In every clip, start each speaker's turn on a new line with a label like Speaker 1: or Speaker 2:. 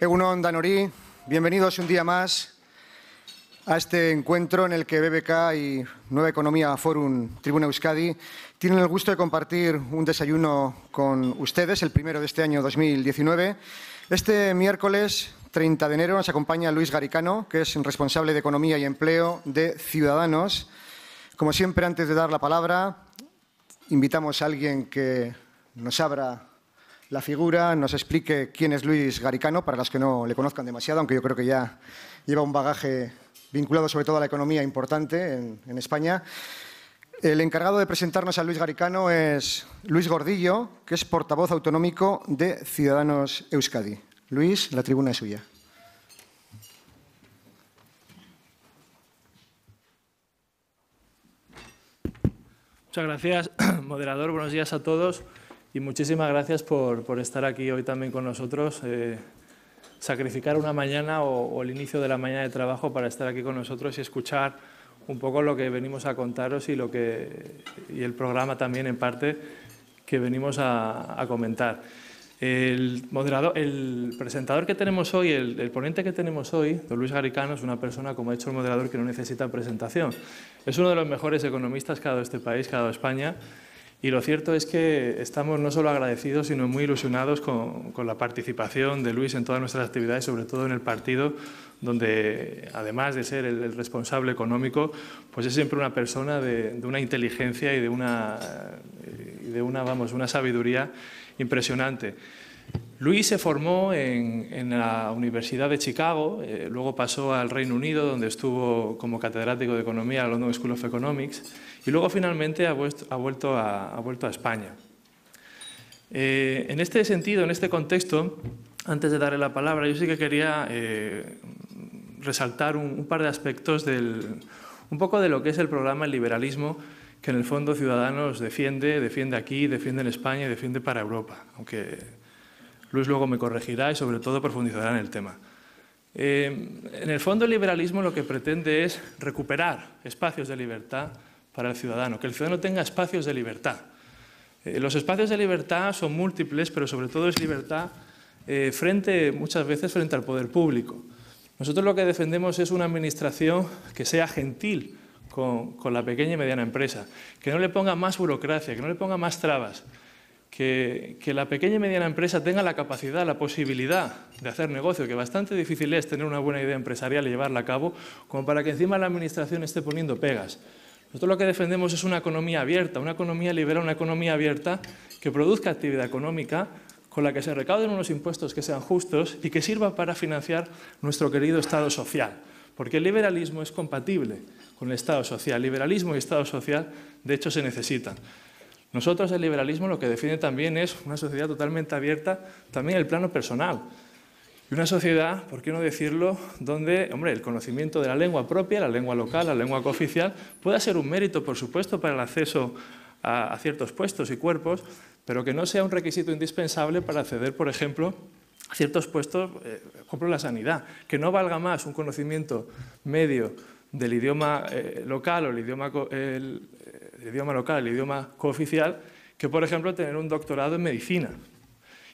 Speaker 1: Egunon Danori, bienvenidos un día más a este encuentro en el que BBK y Nueva Economía Forum Tribuna Euskadi tienen el gusto de compartir un desayuno con ustedes, el primero de este año 2019. Este miércoles 30 de enero nos acompaña Luis Garicano, que es responsable de Economía y Empleo de Ciudadanos. Como siempre, antes de dar la palabra, invitamos a alguien que nos abra la figura, nos explique quién es Luis Garicano, para los que no le conozcan demasiado, aunque yo creo que ya lleva un bagaje vinculado sobre todo a la economía importante en España. El encargado de presentarnos a Luis Garicano es Luis Gordillo, que es portavoz autonómico de Ciudadanos Euskadi. Luis, la tribuna es suya.
Speaker 2: Muchas gracias, moderador. Buenos días a todos y muchísimas gracias por estar aquí hoy también con nosotros. Sacrificar una mañana o el inicio de la mañana de trabajo para estar aquí con nosotros y escuchar un poco lo que venimos a contaros y el programa también en parte que venimos a comentar. El presentador que tenemos hoy, el ponente que tenemos hoy, don Luis Garicano, es una persona, como ha dicho el moderador, que no necesita presentación. Es uno de los mejores economistas que ha dado este país, que ha dado España, y lo cierto es que estamos no solo agradecidos, sino muy ilusionados con la participación de Luis en todas nuestras actividades, sobre todo en el partido, donde, además de ser el responsable económico, pues es siempre una persona de una inteligencia y de una sabiduría impresionante. Luis se formó en la Universidad de Chicago, luego pasó al Reino Unido, donde estuvo como catedrático de Economía en la London School of Economics, y luego finalmente ha vuelto a España. En este sentido, en este contexto, antes de darle la palabra, yo sí que quería resaltar un par de aspectos un poco de lo que es el programa El Liberalismo, que en el fondo Ciudadanos defiende aquí, defiende en España y defiende para Europa, aunque Luis luego me corregirá y sobre todo profundizará en el tema. En el fondo el liberalismo lo que pretende es recuperar espacios de libertad para el ciudadano, que el ciudadano tenga espacios de libertad. Los espacios de libertad son múltiples, pero sobre todo es libertad muchas veces frente al poder público. Nosotros lo que defendemos es una administración que sea gentil con la pequeña y mediana empresa, que no le ponga más burocracia, que no le ponga más trabas, que la pequeña y mediana empresa tenga la capacidad, la posibilidad de hacer negocio, que bastante difícil es tener una buena idea empresarial y llevarla a cabo, como para que encima la administración esté poniendo pegas. Nosotros lo que defendemos es una economía abierta, una economía liberal, una economía abierta que produzca actividad económica, con la que se recauden unos impuestos que sean justos y que sirva para financiar nuestro querido Estado social. Porque el liberalismo es compatible con el Estado social. Liberalismo y Estado social, de hecho, se necesitan. Nosotros, el liberalismo, lo que defiende también es una sociedad totalmente abierta, también en el plano personal. Y una sociedad, por qué no decirlo, donde, hombre, el conocimiento de la lengua propia, la lengua local, la lengua cooficial, pueda ser un mérito, por supuesto, para el acceso a ciertos puestos y cuerpos, pero que no sea un requisito indispensable para acceder, por ejemplo, a ciertos puestos, por ejemplo, la sanidad. Que no valga más un conocimiento medio del idioma local o el idioma cooficial que, por ejemplo, tener un doctorado en medicina.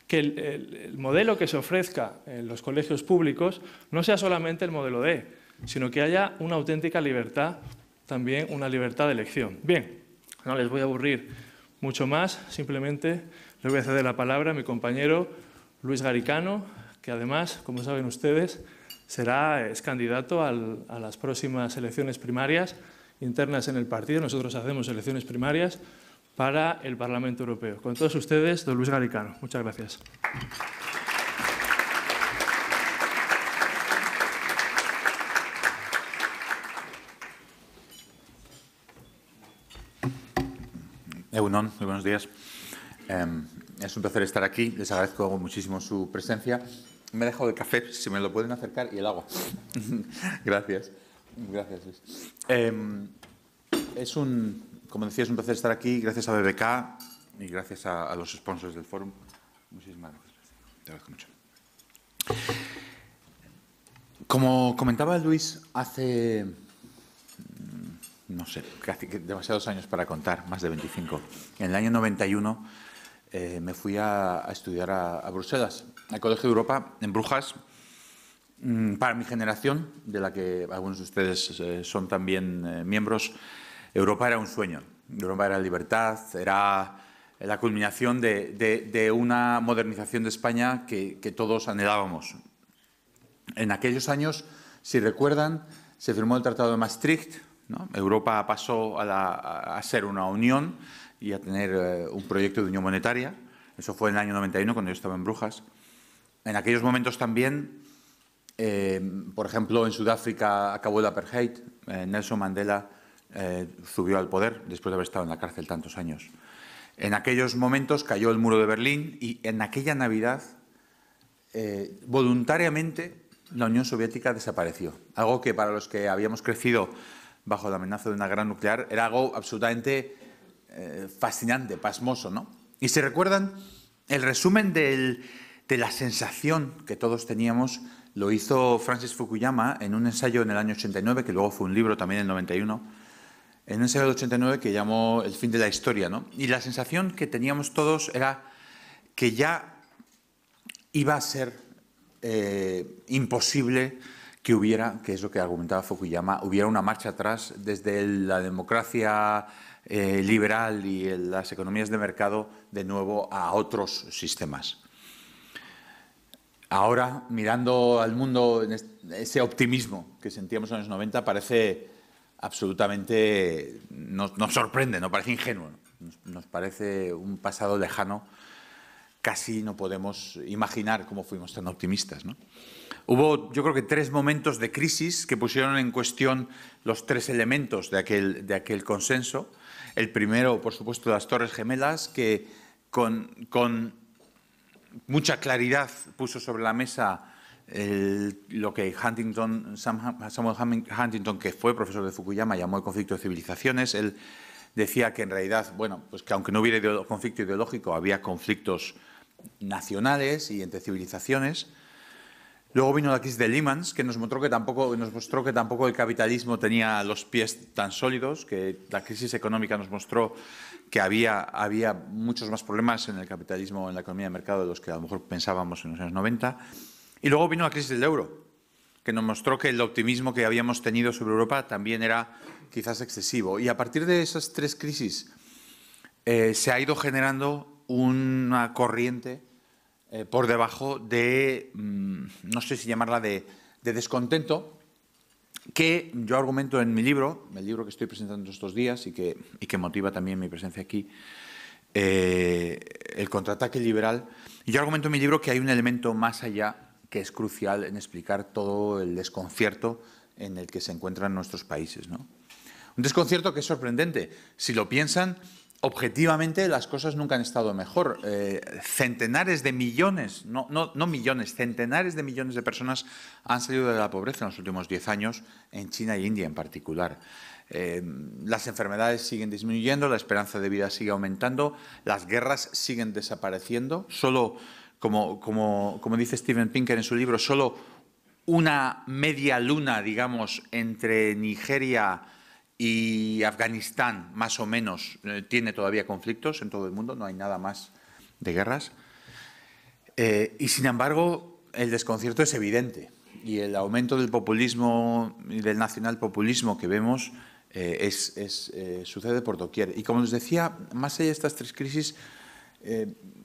Speaker 2: Que el modelo que se ofrezca en los colegios públicos no sea solamente el modelo D, sino que haya una auténtica libertad, también una libertad de elección. Bien, no les voy a aburrir mucho más, simplemente les voy a ceder la palabra a mi compañero Luis Garicano, que además, como saben ustedes, es candidato a las próximas elecciones primarias internas en el partido. Nosotros hacemos elecciones primarias para el Parlamento Europeo. Con todos ustedes, don Luis Garicano. Muchas gracias.
Speaker 3: Egunon, muy buenos días. Es un placer estar aquí. Les agradezco muchísimo su presencia. Me he dejado el café, si me lo pueden acercar, y el agua. Gracias. Gracias, Luis. Como decía, es un placer estar aquí, gracias a BBK y gracias a los sponsors del foro. Muchísimas gracias. Te agradezco mucho. Como comentaba Luis, hace, no sé, casi demasiados años para contar, más de 25. En el año 91 me fui a estudiar a Bruselas, al Colegio de Europa, en Brujas, Para mi generación, de la que algunos de ustedes son también miembros, Europa era un sueño. Europa era libertad, era la culminación de una modernización de España que todos anhelábamos. En aquellos años, si recuerdan, se firmó el Tratado de Maastricht, ¿no? Europa pasó a ser una unión y a tener un proyecto de unión monetaria. Eso fue en el año 91, cuando yo estaba en Brujas. En aquellos momentos también, por ejemplo, en Sudáfrica acabó el apartheid. Nelson Mandela subió al poder después de haber estado en la cárcel tantos años. En aquellos momentos cayó el muro de Berlín y en aquella Navidad, voluntariamente, la Unión Soviética desapareció. Algo que para los que habíamos crecido bajo la amenaza de una guerra nuclear era algo absolutamente fascinante, pasmoso, ¿no? Y si recuerdan, el resumen de la sensación que todos teníamos lo hizo Francis Fukuyama en un ensayo en el año 89, que luego fue un libro también en el 91, en un ensayo del 89 que llamó El fin de la historia, ¿no? Y la sensación que teníamos todos era que ya iba a ser imposible que hubiera, que es lo que argumentaba Fukuyama, hubiera una marcha atrás desde la democracia liberal y las economías de mercado de nuevo a otros sistemas. Ahora, mirando al mundo, ese optimismo que sentíamos en los 90 parece absolutamente, nos sorprende, no parece ingenuo, nos parece un pasado lejano. Casi no podemos imaginar cómo fuimos tan optimistas, ¿no? Hubo, yo creo que 3 momentos de crisis que pusieron en cuestión los 3 elementos de aquel consenso. El primero, por supuesto, las Torres Gemelas, que con mucha claridad puso sobre la mesa lo que Samuel Huntington, que fue profesor de Fukuyama, llamó el conflicto de civilizaciones. Él decía que en realidad, bueno, pues que aunque no hubiera conflicto ideológico, había conflictos nacionales y entre civilizaciones. Luego vino la crisis de Lehman, que nos mostró que tampoco el capitalismo tenía los pies tan sólidos, que la crisis económica nos mostró que había muchos más problemas en el capitalismo, en la economía de mercado, de los que a lo mejor pensábamos en los años 90. Y luego vino la crisis del euro, que nos mostró que el optimismo que habíamos tenido sobre Europa también era quizás excesivo. Y a partir de esas 3 crisis se ha ido generando una corriente por debajo de, no sé si llamarla de descontento, que yo argumento en mi libro, el libro que estoy presentando estos días y que motiva también mi presencia aquí, El contraataque liberal. Y yo argumento en mi libro que hay un elemento más allá que es crucial en explicar todo el desconcierto en el que se encuentran nuestros países, ¿no? Un desconcierto que es sorprendente. Si lo piensan, objetivamente las cosas nunca han estado mejor. Centenares de millones, no millones, centenares de millones de personas han salido de la pobreza en los últimos 10 años, en China e India en particular. Las enfermedades siguen disminuyendo, la esperanza de vida sigue aumentando, las guerras siguen desapareciendo. Solo, como dice Steven Pinker en su libro, solo una media luna, digamos, entre Nigeria y Afganistán, más o menos, tiene todavía conflictos en todo el mundo, no hay nada más de guerras. Y sin embargo, el desconcierto es evidente y el aumento del populismo y del nacionalpopulismo que vemos sucede por doquier. Y como les decía, más allá de estas 3 crisis,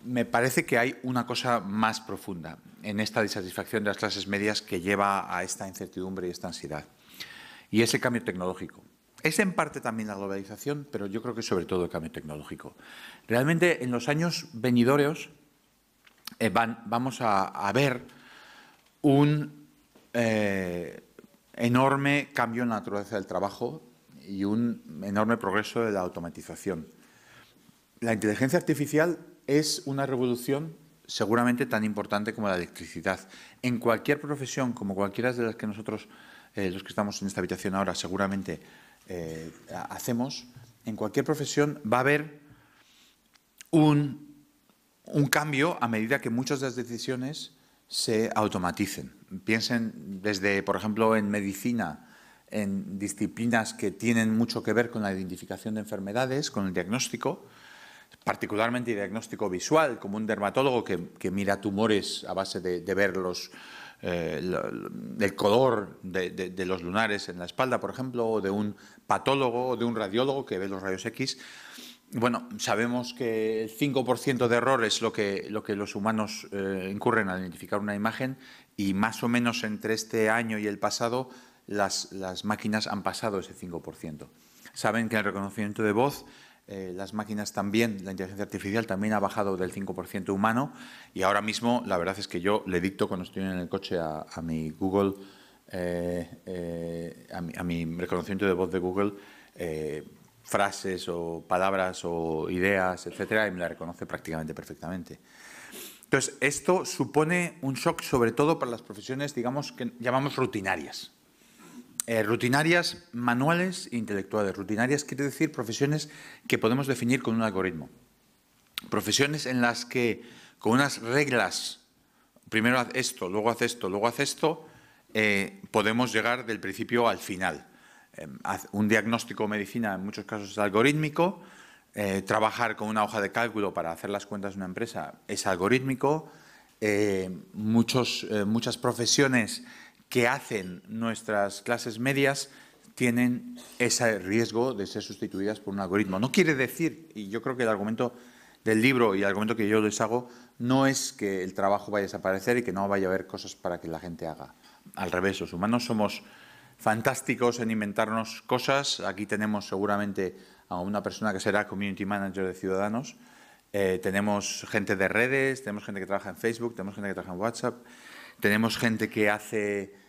Speaker 3: me parece que hay una cosa más profunda en esta disatisfacción de las clases medias que lleva a esta incertidumbre y esta ansiedad. Y es el cambio tecnológico. Es en parte también la globalización, pero yo creo que sobre todo el cambio tecnológico. Realmente en los años venideros vamos a ver un enorme cambio en la naturaleza del trabajo y un enorme progreso de la automatización. La inteligencia artificial es una revolución seguramente tan importante como la electricidad. En cualquier profesión, como cualquiera de las que nosotros, los que estamos en esta habitación ahora, seguramente hacemos, en cualquier profesión va a haber un cambio a medida que muchas de las decisiones se automaticen. Piensen desde, por ejemplo, en medicina, en disciplinas que tienen mucho que ver con la identificación de enfermedades, con el diagnóstico, particularmente el diagnóstico visual, como un dermatólogo que mira tumores a base de ver del color de los lunares en la espalda, por ejemplo, o de un patólogo o de un radiólogo que ve los rayos X. Bueno, sabemos que el 5% de error es lo que los humanos incurren al identificar una imagen, y más o menos entre este año y el pasado las máquinas han pasado ese 5%. Saben que en el reconocimiento de voz las máquinas también, la inteligencia artificial también ha bajado del 5% humano, y ahora mismo la verdad es que yo le dicto cuando estoy en el coche a mi Google, a mi reconocimiento de voz de Google, frases o palabras o ideas, etcétera, y me la reconoce prácticamente perfectamente. Entonces, esto supone un shock sobre todo para las profesiones, digamos, que llamamos rutinarias. Rutinarias manuales e intelectuales. Rutinarias quiere decir profesiones que podemos definir con un algoritmo. Profesiones en las que con unas reglas, primero haz esto, luego haz esto, luego haz esto, podemos llegar del principio al final. Un diagnóstico de medicina en muchos casos es algorítmico. Trabajar con una hoja de cálculo para hacer las cuentas de una empresa es algorítmico. Muchas profesiones que hacen nuestras clases medias tienen ese riesgo de ser sustituidas por un algoritmo. No quiere decir, y yo creo que el argumento del libro y el argumento que yo les hago no es que el trabajo vaya a desaparecer y que no vaya a haber cosas para que la gente haga. Al revés, los humanos somos fantásticos en inventarnos cosas. Aquí tenemos seguramente a una persona que será Community Manager de Ciudadanos. Tenemos gente de redes, tenemos gente que trabaja en Facebook, tenemos gente que trabaja en WhatsApp, tenemos gente que hace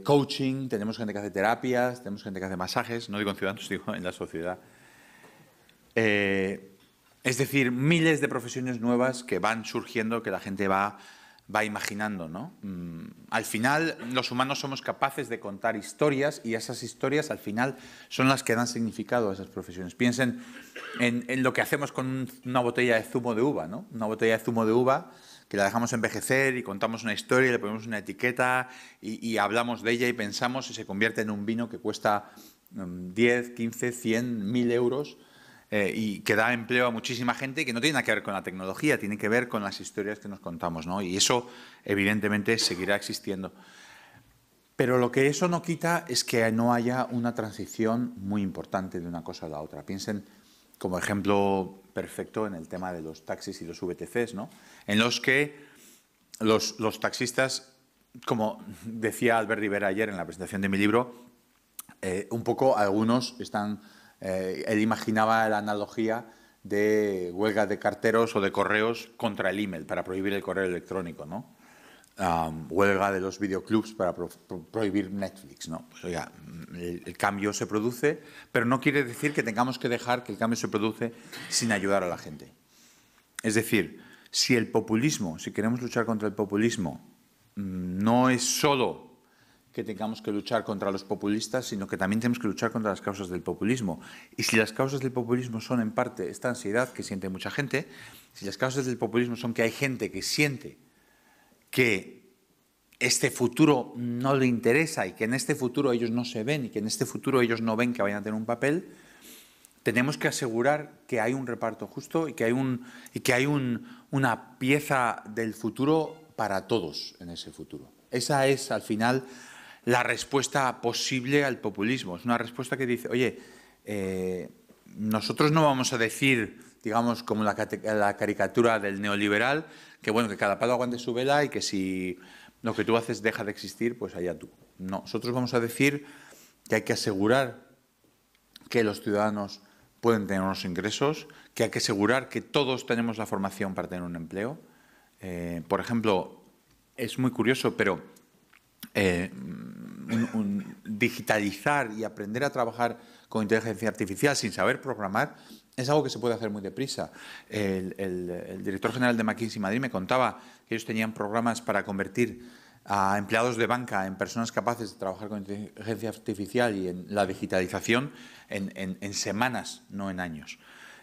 Speaker 3: coaching, tenemos gente que hace terapias, tenemos gente que hace masajes, no digo en Ciudadanos, digo en la sociedad. Es decir, miles de profesiones nuevas que van surgiendo, que la gente va imaginando, ¿no? Al final, los humanos somos capaces de contar historias, y esas historias, al final, son las que dan significado a esas profesiones. Piensen en lo que hacemos con una botella de zumo de uva, ¿no? Una botella de zumo de uva que la dejamos envejecer y contamos una historia, y le ponemos una etiqueta y hablamos de ella y pensamos, y se convierte en un vino que cuesta 10, 15, 100, 1000 euros. Y que da empleo a muchísima gente, y que no tiene nada que ver con la tecnología, tiene que ver con las historias que nos contamos, ¿no? Y eso, evidentemente, seguirá existiendo. Pero lo que eso no quita es que no haya una transición muy importante de una cosa a la otra. Piensen, como ejemplo perfecto, en el tema de los taxis y los VTCs, ¿no? En los que los taxistas, como decía Albert Rivera ayer en la presentación de mi libro, un poco algunos están... él imaginaba la analogía de huelga de carteros o de correos contra el email, para prohibir el correo electrónico, ¿no? Huelga de los videoclubs para prohibir Netflix, ¿no? Pues, oiga, el cambio se produce, pero no quiere decir que tengamos que dejar que el cambio se produce sin ayudar a la gente. Es decir, si queremos luchar contra el populismo, no es solo que tengamos que luchar contra los populistas, sino que también tenemos que luchar contra las causas del populismo. Y si las causas del populismo son, en parte, esta ansiedad que siente mucha gente, si las causas del populismo son que hay gente que siente que este futuro no le interesa, y que en este futuro ellos no se ven, y que en este futuro ellos no ven que vayan a tener un papel, tenemos que asegurar que hay un reparto justo y que hay una pieza del futuro para todos en ese futuro. Esa es, al final, la respuesta posible al populismo. Es una respuesta que dice, oye, nosotros no vamos a decir, digamos, como la caricatura del neoliberal, que bueno, que cada palo aguante su vela, y que si lo que tú haces deja de existir, pues allá tú. No, nosotros vamos a decir que hay que asegurar que los ciudadanos pueden tener unos ingresos, que hay que asegurar que todos tenemos la formación para tener un empleo. Por ejemplo, es muy curioso, pero digitalizar y aprender a trabajar con inteligencia artificial sin saber programar es algo que se puede hacer muy deprisa. El director general de McKinsey Madrid me contaba que ellos tenían programas para convertir a empleados de banca en personas capaces de trabajar con inteligencia artificial y en la digitalización en semanas, no en años.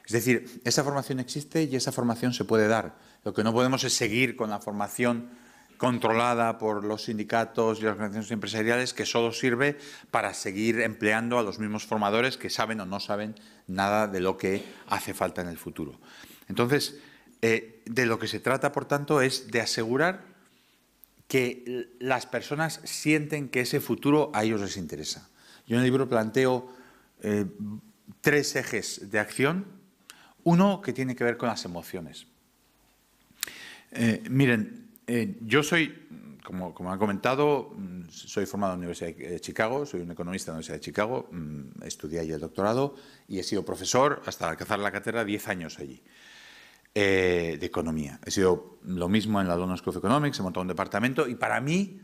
Speaker 3: Es decir, esa formación existe y esa formación se puede dar. Lo que no podemos es seguir con la formación controlada por los sindicatos y las organizaciones empresariales, que solo sirve para seguir empleando a los mismos formadores que saben o no saben nada de lo que hace falta en el futuro. Entonces, de lo que se trata, por tanto, es de asegurar que las personas sienten que ese futuro a ellos les interesa. Yo en el libro planteo 3 ejes de acción. Uno que tiene que ver con las emociones. Miren, yo soy, como han comentado, soy formado en la Universidad de Chicago, soy un economista en la Universidad de Chicago, estudié allí el doctorado y he sido profesor hasta alcanzar la cátedra 10 años allí. De economía. He sido lo mismo en la London School of Economics, he montado un departamento y para mí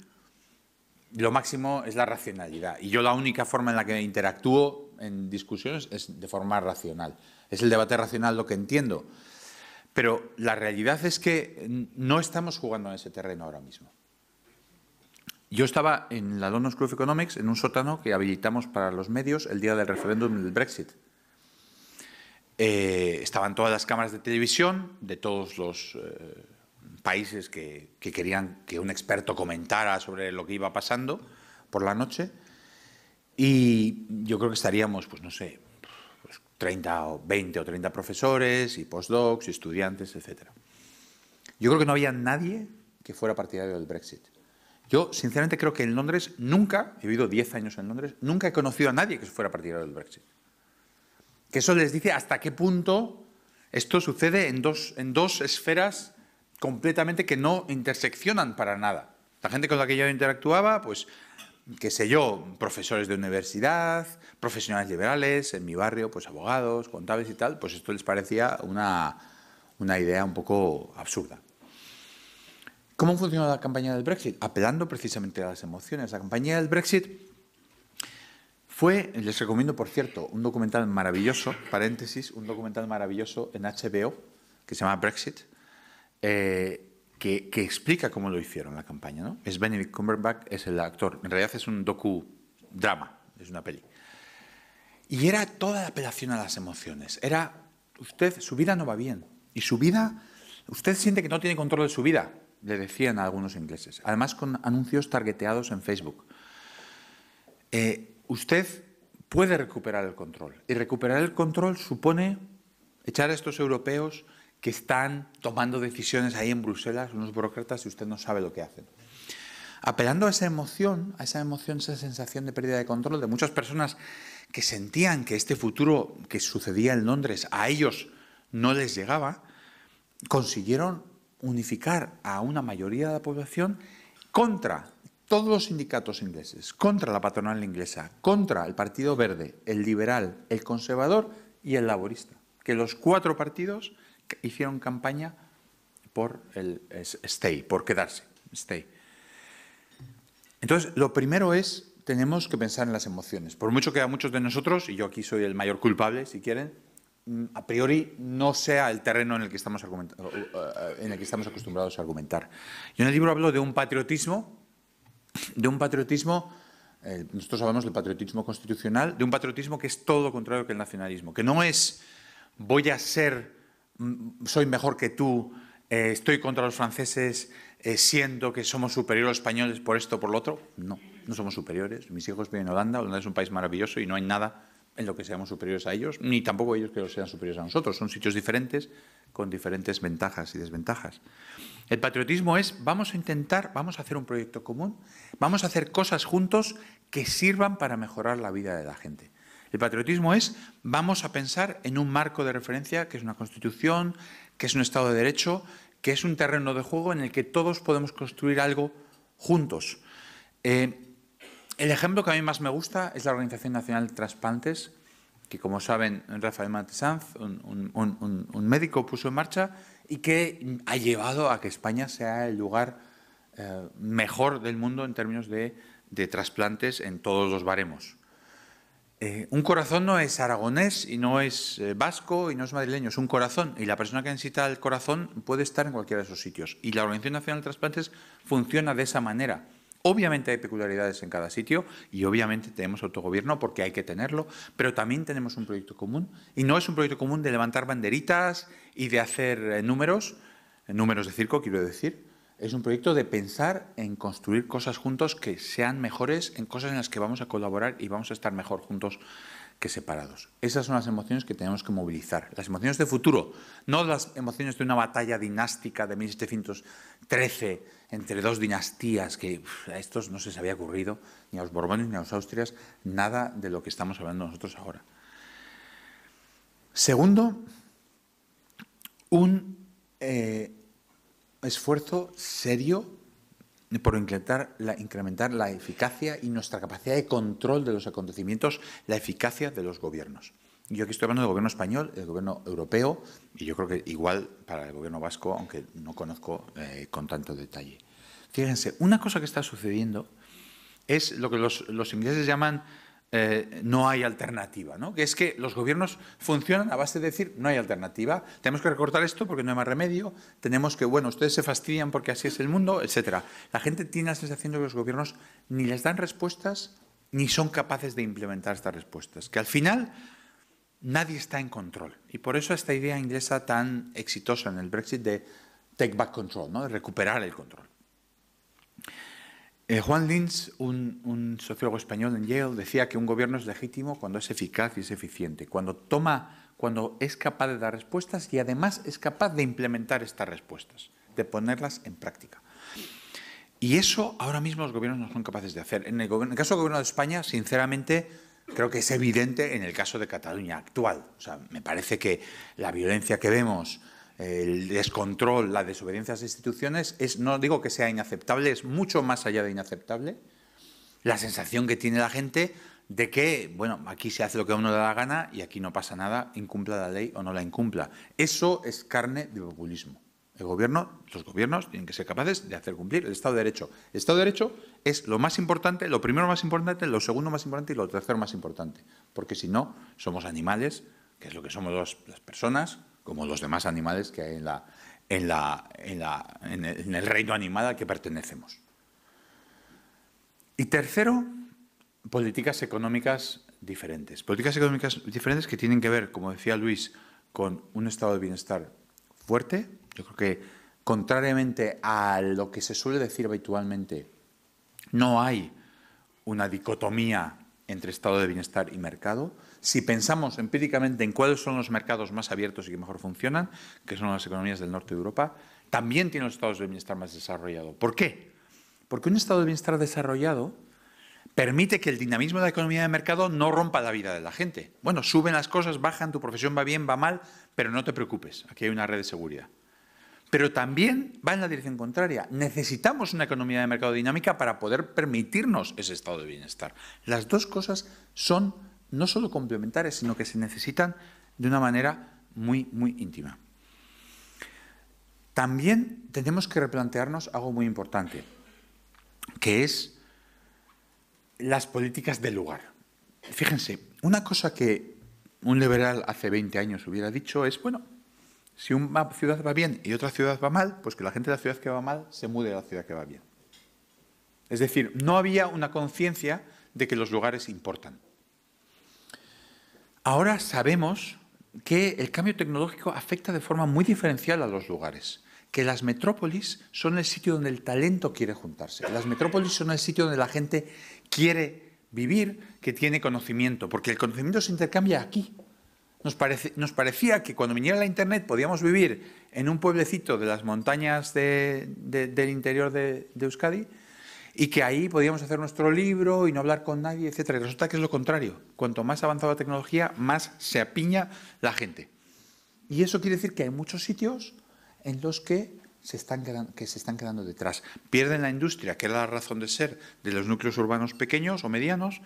Speaker 3: lo máximo es la racionalidad. Y yo la única forma en la que interactúo en discusiones es de forma racional. Es el debate racional lo que entiendo. Pero la realidad es que no estamos jugando en ese terreno ahora mismo. Yo estaba en la London School of Economics en un sótano que habilitamos para los medios el día del referéndum del Brexit. Estaban todas las cámaras de televisión de todos los países que querían que un experto comentara sobre lo que iba pasando por la noche y yo creo que estaríamos, pues no sé, 30 o 20 o 30 profesores y postdocs y estudiantes, etc. Yo creo que no había nadie que fuera partidario del Brexit. Yo, sinceramente, creo que en Londres nunca, he vivido 10 años en Londres, nunca he conocido a nadie que fuera partidario del Brexit. Que eso les dice hasta qué punto esto sucede en dos esferas completamente que no interseccionan para nada. La gente con la que yo interactuaba, pues, qué sé yo, profesores de universidad, profesionales liberales, en mi barrio, pues abogados, contables y tal, pues esto les parecía una idea un poco absurda. ¿Cómo funcionó la campaña del Brexit? Apelando precisamente a las emociones. La campaña del Brexit les recomiendo, por cierto, un documental maravilloso, paréntesis, un documental maravilloso en HBO, que se llama Brexit, que explica cómo lo hicieron la campaña, ¿no? Es Benedict Cumberbatch, es el actor. En realidad es un docudrama, es una peli. Y era toda la apelación a las emociones. Era, su vida no va bien. Y su vida, usted siente que no tiene control de su vida, le decían a algunos ingleses. Además con anuncios targeteados en Facebook. Usted puede recuperar el control. Y recuperar el control supone echar a estos europeos que están tomando decisiones ahí en Bruselas, unos burócratas, y usted no sabe lo que hacen. Apelando a esa emoción, esa sensación de pérdida de control de muchas personas que sentían que este futuro que sucedía en Londres a ellos no les llegaba, consiguieron unificar a una mayoría de la población contra todos los sindicatos ingleses, contra la patronal inglesa, contra el Partido Verde, el Liberal, el Conservador y el Laborista. Que los 4 partidos hicieron campaña por el stay, por quedarse, stay. Entonces, lo primero es, tenemos que pensar en las emociones. Por mucho que a muchos de nosotros, y yo aquí soy el mayor culpable, si quieren, a priori no sea el terreno en el que estamos acostumbrados a argumentar. Yo en el libro hablo de un patriotismo, nosotros hablamos del patriotismo constitucional, de un patriotismo que es todo lo contrario que el nacionalismo, que no es soy mejor que tú, estoy contra los franceses, siento que somos superiores a los españoles por esto o por lo otro. No, no somos superiores. Mis hijos viven en Holanda, Holanda es un país maravilloso y no hay nada en lo que seamos superiores a ellos, ni tampoco ellos que sean superiores a nosotros. Son sitios diferentes, con diferentes ventajas y desventajas. El patriotismo es, vamos a hacer un proyecto común, vamos a hacer cosas juntos que sirvan para mejorar la vida de la gente. El patriotismo es, vamos a pensar en un marco de referencia que es una Constitución, que es un Estado de Derecho, que es un terreno de juego en el que todos podemos construir algo juntos. El ejemplo que a mí más me gusta es la Organización Nacional de Trasplantes, que, como saben, Rafael Martí-Sanz, un médico, puso en marcha y que ha llevado a que España sea el lugar mejor del mundo en términos de trasplantes en todos los baremos. Un corazón no es aragonés y no es vasco y no es madrileño, es un corazón. Y la persona que necesita el corazón puede estar en cualquiera de esos sitios. Y la Organización Nacional de Trasplantes funciona de esa manera. Obviamente hay peculiaridades en cada sitio y obviamente tenemos autogobierno porque hay que tenerlo, pero también tenemos un proyecto común. Y no es un proyecto común de levantar banderitas y de hacer números de circo, quiero decir. Es un proyecto de pensar en construir cosas juntos que sean mejores, en cosas en las que vamos a colaborar y vamos a estar mejor juntos que separados. Esas son las emociones que tenemos que movilizar. Las emociones de futuro, no las emociones de una batalla dinástica de 1713 entre dos dinastías que a estos no se les había ocurrido, ni a los Borbones ni a los Austrias, nada de lo que estamos hablando nosotros ahora. Segundo, un esfuerzo serio por incrementar la eficacia y nuestra capacidad de control de los acontecimientos, la eficacia de los gobiernos. Yo aquí estoy hablando del gobierno español, del gobierno europeo, y yo creo que igual para el gobierno vasco, aunque no conozco con tanto detalle. Fíjense, una cosa que está sucediendo es lo que los ingleses llaman no hay alternativa, ¿no? Que es que los gobiernos funcionan a base de decir no hay alternativa, tenemos que recortar esto porque no hay más remedio, tenemos que, bueno, ustedes se fastidian porque así es el mundo, etcétera. La gente tiene la sensación de que los gobiernos ni les dan respuestas ni son capaces de implementar estas respuestas, que al final nadie está en control. Y por eso esta idea inglesa tan exitosa en el Brexit de take back control, ¿no? De recuperar el control. Juan Linz, un sociólogo español en Yale, decía que un gobierno es legítimo cuando es eficaz y es eficiente, cuando es capaz de dar respuestas y además es capaz de implementar estas respuestas, de ponerlas en práctica. Y eso ahora mismo los gobiernos no son capaces de hacer. En el caso del gobierno de España, sinceramente, creo que es evidente en el caso de Cataluña actual. O sea, me parece que la violencia que vemos, el descontrol, la desobediencia a las instituciones, no digo que sea inaceptable, es mucho más allá de inaceptable. La sensación que tiene la gente de que, bueno, aquí se hace lo que a uno le da la gana y aquí no pasa nada, incumpla la ley o no la incumpla. Eso es carne de populismo. Los gobiernos tienen que ser capaces de hacer cumplir el Estado de Derecho. El Estado de Derecho es lo más importante, lo primero más importante, lo segundo más importante y lo tercero más importante. Porque si no, somos animales, que es lo que somos las personas, como los demás animales que hay en el reino animal al que pertenecemos. Y tercero, políticas económicas diferentes. Políticas económicas diferentes que tienen que ver, como decía Luis, con un estado de bienestar fuerte. Yo creo que, contrariamente a lo que se suele decir habitualmente, no hay una dicotomía entre estado de bienestar y mercado. Si pensamos empíricamente en cuáles son los mercados más abiertos y que mejor funcionan, que son las economías del norte de Europa, también tienen los estados de bienestar más desarrollados. ¿Por qué? Porque un estado de bienestar desarrollado permite que el dinamismo de la economía de mercado no rompa la vida de la gente. Bueno, suben las cosas, bajan, tu profesión va bien, va mal, pero no te preocupes, aquí hay una red de seguridad. Pero también va en la dirección contraria. Necesitamos una economía de mercado dinámica para poder permitirnos ese estado de bienestar. Las dos cosas son no solo complementarias, sino que se necesitan de una manera muy, muy íntima. También tenemos que replantearnos algo muy importante, que es las políticas del lugar. Fíjense, una cosa que un liberal hace 20 años hubiera dicho es, bueno, si una ciudad va bien y otra ciudad va mal, pues que la gente de la ciudad que va mal se mude a la ciudad que va bien. Es decir, no había una conciencia de que los lugares importan. Ahora sabemos que el cambio tecnológico afecta de forma muy diferencial a los lugares, que las metrópolis son el sitio donde el talento quiere juntarse. Las metrópolis son el sitio donde la gente quiere vivir, que tiene conocimiento, porque el conocimiento se intercambia aquí. Nos parecía que cuando viniera la Internet podíamos vivir en un pueblecito de las montañas del interior de Euskadi y que ahí podíamos hacer nuestro libro y no hablar con nadie, etcétera. Y resulta que es lo contrario. Cuanto más avanzada la tecnología, más se apiña la gente. Y eso quiere decir que hay muchos sitios en los que se están quedando detrás. Pierden la industria, que era la razón de ser de los núcleos urbanos pequeños o medianos,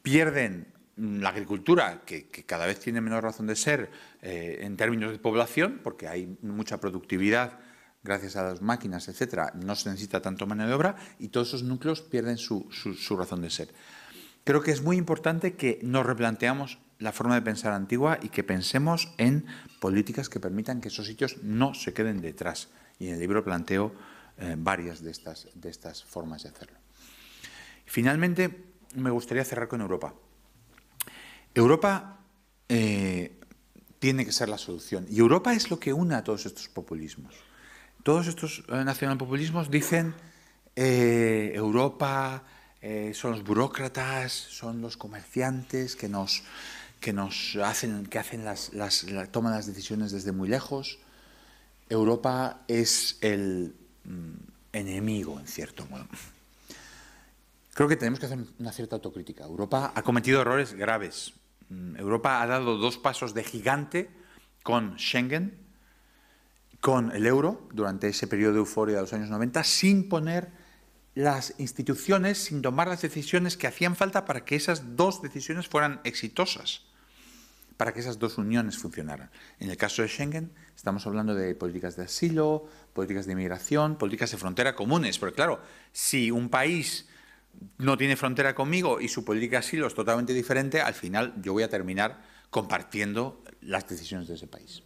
Speaker 3: pierden la agricultura, que cada vez tiene menor razón de ser en términos de población, porque hay mucha productividad gracias a las máquinas, etcétera, no se necesita tanto mano de obra y todos esos núcleos pierden su razón de ser. Creo que es muy importante que nos replanteamos la forma de pensar antigua y que pensemos en políticas que permitan que esos sitios no se queden detrás. Y en el libro planteo varias de estas formas de hacerlo. Finalmente, me gustaría cerrar con Europa. Europa tiene que ser la solución. Y Europa es lo que une a todos estos populismos. Todos estos nacionalpopulismos dicen Europa son los burócratas, son los comerciantes que nos que toman las decisiones desde muy lejos. Europa es el enemigo, en cierto modo. Creo que tenemos que hacer una cierta autocrítica. Europa ha cometido errores graves. Europa ha dado 2 pasos de gigante con Schengen, con el euro, durante ese periodo de euforia de los años 90, sin poner las instituciones, sin tomar las decisiones que hacían falta para que esas 2 decisiones fueran exitosas, para que esas 2 uniones funcionaran. En el caso de Schengen, estamos hablando de políticas de asilo, políticas de inmigración, políticas de frontera comunes, porque claro, si un país no tiene frontera conmigo y su política de asilo es totalmente diferente, al final yo voy a terminar compartiendo las decisiones de ese país.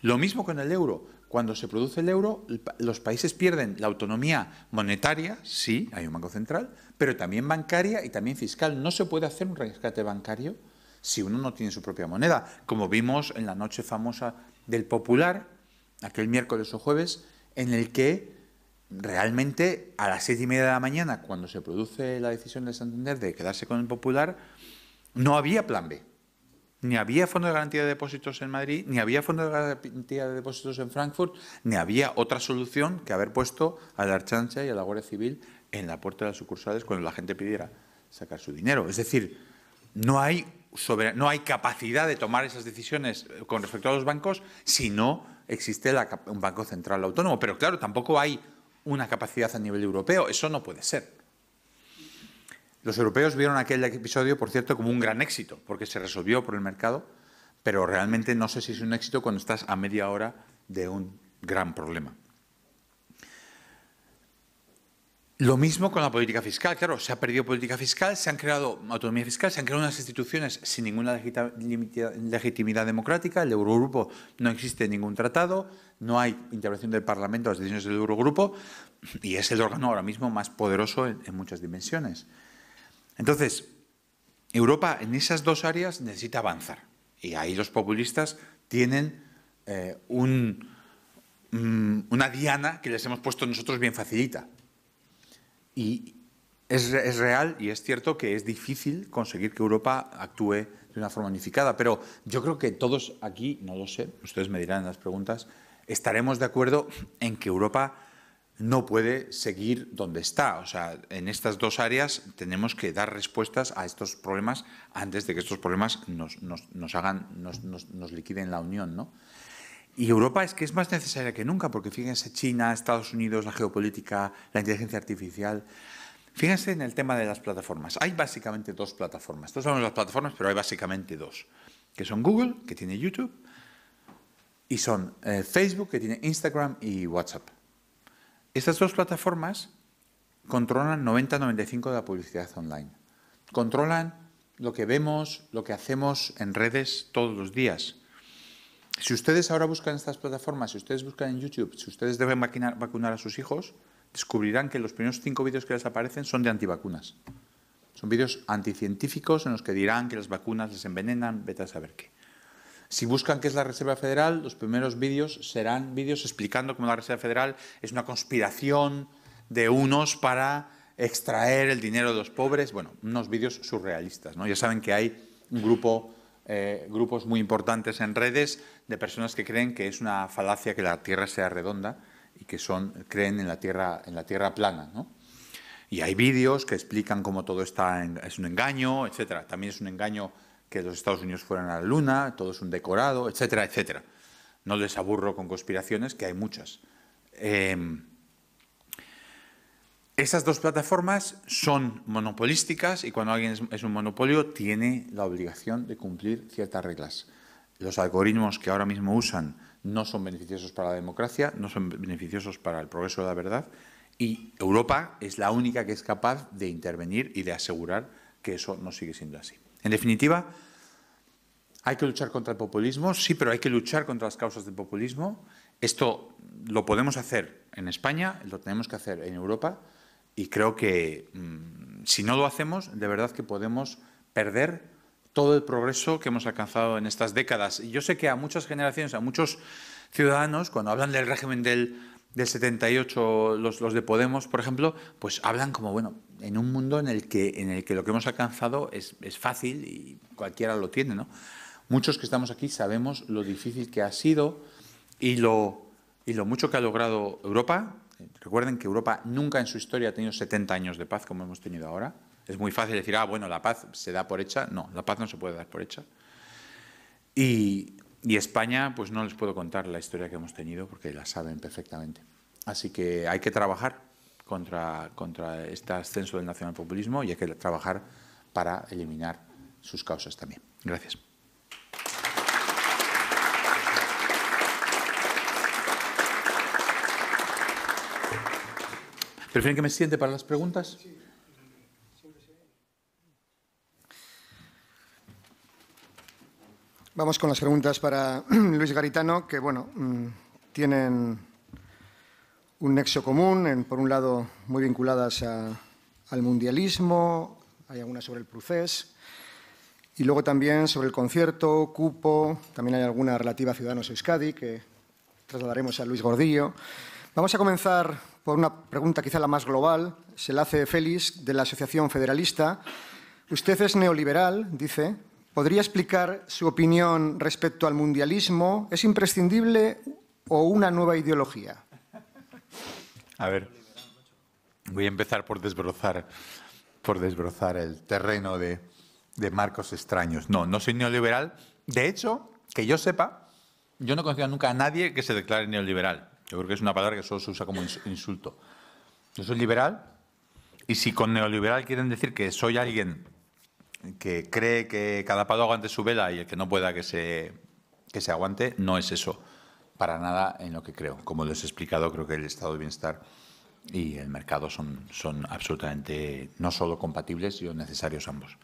Speaker 3: Lo mismo con el euro. Cuando se produce el euro, los países pierden la autonomía monetaria, sí, hay un banco central, pero también bancaria y también fiscal. No se puede hacer un rescate bancario si uno no tiene su propia moneda, como vimos en la noche famosa del Popular, aquel miércoles o jueves, en el que realmente a las 7:30 de la mañana, cuando se produce la decisión de Santander de quedarse con el Popular, no había plan B. Ni había Fondo de Garantía de Depósitos en Madrid, ni había Fondo de Garantía de Depósitos en Frankfurt, ni había otra solución que haber puesto a la Ertzaintza y a la Guardia Civil en la puerta de las sucursales cuando la gente pidiera sacar su dinero. Es decir, no hay capacidad de tomar esas decisiones con respecto a los bancos si no existe un banco central autónomo. Pero claro, tampoco hay una capacidad a nivel europeo. Eso no puede ser. Los europeos vieron aquel episodio, por cierto, como un gran éxito, porque se resolvió por el mercado, pero realmente no sé si es un éxito cuando estás a media hora de un gran problema. Lo mismo con la política fiscal. Claro, se ha perdido política fiscal, se han creado autonomía fiscal, se han creado unas instituciones sin ninguna legitimidad democrática. El Eurogrupo no existe ningún tratado, no hay intervención del Parlamento en las decisiones del Eurogrupo y es el órgano ahora mismo más poderoso en muchas dimensiones. Entonces, Europa en esas 2 áreas necesita avanzar y ahí los populistas tienen una diana que les hemos puesto nosotros bien facilita. Y es real y es cierto que es difícil conseguir que Europa actúe de una forma unificada, pero yo creo que todos aquí, no lo sé, ustedes me dirán en las preguntas, estaremos de acuerdo en que Europa no puede seguir donde está. O sea, en estas 2 áreas tenemos que dar respuestas a estos problemas antes de que estos problemas nos liquiden la Unión, ¿no? Y Europa es que es más necesaria que nunca, porque fíjense, China, Estados Unidos, la geopolítica, la inteligencia artificial. Fíjense en el tema de las plataformas. Hay básicamente 2 plataformas. Todos hablamos de las plataformas, pero hay básicamente 2. Que son Google, que tiene YouTube, y son Facebook, que tiene Instagram y WhatsApp. Estas 2 plataformas controlan 90-95% de la publicidad online. Controlan lo que vemos, lo que hacemos en redes todos los días. Si ustedes ahora buscan estas plataformas, si ustedes buscan en YouTube, si ustedes deben vacunar a sus hijos, descubrirán que los primeros 5 vídeos que les aparecen son de antivacunas. Son vídeos anticientíficos en los que dirán que las vacunas les envenenan, vete a saber qué. Si buscan qué es la Reserva Federal, los primeros vídeos serán vídeos explicando cómo la Reserva Federal es una conspiración de unos para extraer el dinero de los pobres. Bueno, unos vídeos surrealistas, ¿no? Ya saben que hay un grupos muy importantes en redes de personas que creen que es una falacia que la Tierra sea redonda y que creen en la Tierra plana, ¿no? Y hay vídeos que explican cómo todo es un engaño, etcétera. También es un engaño que los Estados Unidos fueran a la Luna, todo es un decorado, etcétera, etcétera. No les aburro con conspiraciones, que hay muchas. Esas 2 plataformas son monopolísticas y cuando alguien es un monopolio tiene la obligación de cumplir ciertas reglas. Los algoritmos que ahora mismo usan no son beneficiosos para la democracia, no son beneficiosos para el progreso de la verdad y Europa es la única que es capaz de intervenir y de asegurar que eso no sigue siendo así. En definitiva, hay que luchar contra el populismo, sí, pero hay que luchar contra las causas del populismo. Esto lo podemos hacer en España, lo tenemos que hacer en Europa. Y creo que si no lo hacemos, de verdad que podemos perder todo el progreso que hemos alcanzado en estas décadas. Y yo sé que a muchas generaciones, a muchos ciudadanos, cuando hablan del régimen del 78, los de Podemos, por ejemplo, pues hablan como, bueno, en un mundo en el que lo que hemos alcanzado es fácil y cualquiera lo tiene, ¿no? Muchos que estamos aquí sabemos lo difícil que ha sido y lo mucho que ha logrado Europa. Recuerden que Europa nunca en su historia ha tenido 70 años de paz como hemos tenido ahora. Es muy fácil decir, bueno, la paz se da por hecha. No, la paz no se puede dar por hecha. Y España, pues no les puedo contar la historia que hemos tenido porque la saben perfectamente. Así que hay que trabajar contra este ascenso del nacionalpopulismo y hay que trabajar para eliminar sus causas también. Gracias. ¿Prefieren que me siente para las preguntas? Sí.
Speaker 1: Vamos con las preguntas para Luis Garitano, que bueno, tienen un nexo común, por un lado muy vinculadas al mundialismo, hay algunas sobre el procés, y luego también sobre el concierto, cupo, también hay alguna relativa a Ciudadanos Euskadi, que trasladaremos a Luis Gordillo. Vamos a comenzar por una pregunta quizá la más global, se la hace Félix, de la Asociación Federalista. Usted es neoliberal, dice. ¿Podría explicar su opinión respecto al mundialismo? ¿Es imprescindible o una nueva ideología?
Speaker 3: A ver, voy a empezar por desbrozar el terreno de marcos extraños. No soy neoliberal. De hecho, que yo sepa, yo no conozco nunca a nadie que se declare neoliberal. Yo creo que es una palabra que solo se usa como insulto. Yo soy liberal y si con neoliberal quieren decir que soy alguien que cree que cada palo aguante su vela y el que no pueda que se aguante, no es eso para nada en lo que creo. Como les he explicado, creo que el estado de bienestar y el mercado son absolutamente no solo compatibles, sino necesarios ambos.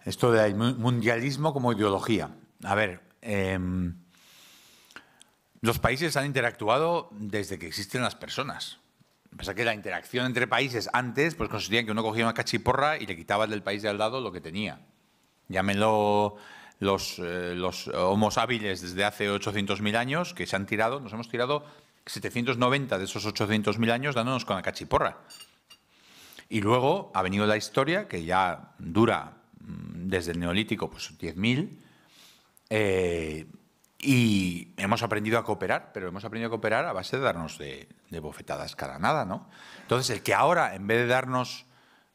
Speaker 3: Esto del mundialismo como ideología. A ver, los países han interactuado desde que existen las personas. Pasa que la interacción entre países antes pues consistía en que uno cogía una cachiporra y le quitaba del país de al lado lo que tenía. Llámenlo los Homo hábiles desde hace 800.000 años que se han tirado, nos hemos tirado 790 de esos 800.000 años dándonos con la cachiporra. Y luego ha venido la historia que ya dura desde el Neolítico pues 10.000 y hemos aprendido a cooperar, pero hemos aprendido a cooperar a base de darnos de bofetadas cara a nada, ¿no? Entonces, el que ahora, en vez de darnos